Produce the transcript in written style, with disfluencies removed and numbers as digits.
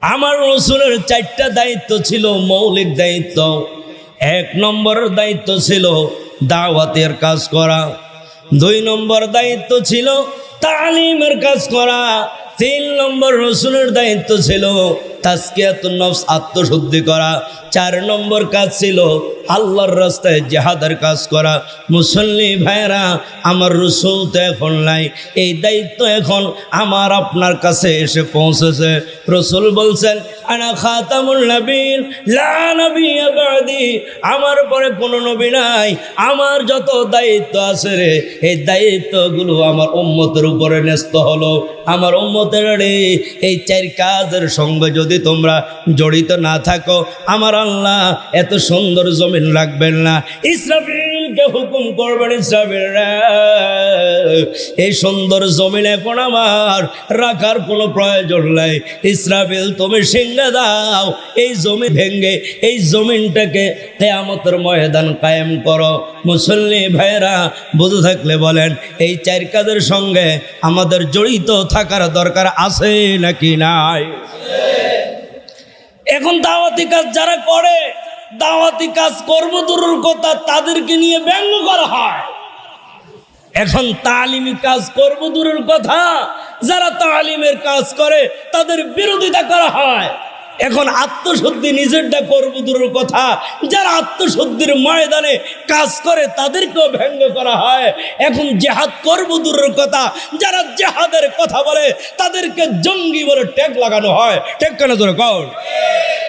আমার রাসূলের 4টা দায়িত্ব ছিল, মৌলিক দায়িত্ব। 1 নম্বর দায়িত্ব ছিল দাওয়াতের কাজ করা, 2 নম্বর দায়িত্ব ছিল তালিমের কাজ করা, 3 নম্বর রাসূলের দায়িত্ব ছিল তাজকিয়াতুন নফস, আত্মশুদ্ধি করা, 4 নম্বর কাজ ছিল আল্লাহর রাস্তায় জিহাদের কাজ করা। মুসল্লি ভাইরা, আমার রাসূল তো এখন নাই, এই দায়িত্ব এখন আমার আপনার কাছে এসে পৌঁছেছে। রাসূল বলছেন, আনা খাতামুন নবীন লা নবিয়্যা বাদি, আমার পরে কোনো নবী নাই, আমার যত দায়িত্ব আছে রে, এই দায়িত্বগুলো আমার উম্মতের উপরে ন্যস্ত হলো। আমার উম্মতের রে, এই 4 কাজের সঙ্গে যদি তোমরা জড়িত না থাকো, আমার আল্লাহ এত সুন্দর জমিন রাখবেন না। ইসরাফিলকে হুকুম করবেন, ইসরাফিল রে, এই সুন্দর জমিন এখন আমার রাখার কোনো প্রয়োজন নাই। ইসরাফিল তুমি সিংহে দাও, এই জমি ভেঙ্গে এই জমিনটাকে কিয়ামতের ময়দান কায়েম করো। মুসল্লি ভাইরা, বুঝে থাকলে বলেন, এই 4 কাজের সঙ্গে আমাদের জড়িত থাকার দরকার আছে নাকি নাই? এখন দাওয়াতি কাজ যারা করে, দাওয়াতি কাজ করব দূরের কথা, তাদেরকে নিয়ে ব্যঙ্গ করা হয়। এখন তালিমি কাজ করব দূরের কথা, যারা তালিমের কাজ করে তাদের বিরোধিতা করা হয়। এখন আত্মশুদ্ধি নিজেরটা করব দূরের কথা, যারা আত্মশুদ্ধির ময়দানে কাজ করে তাদেরকেও ব্যঙ্গ করা হয়। এখন জিহাদ করব দূরের কথা, যারা জিহাদের কথা বলে তাদেরকে জঙ্গি বলে ট্যাগ লাগানো হয়। ঠিক কেন জোরে কর?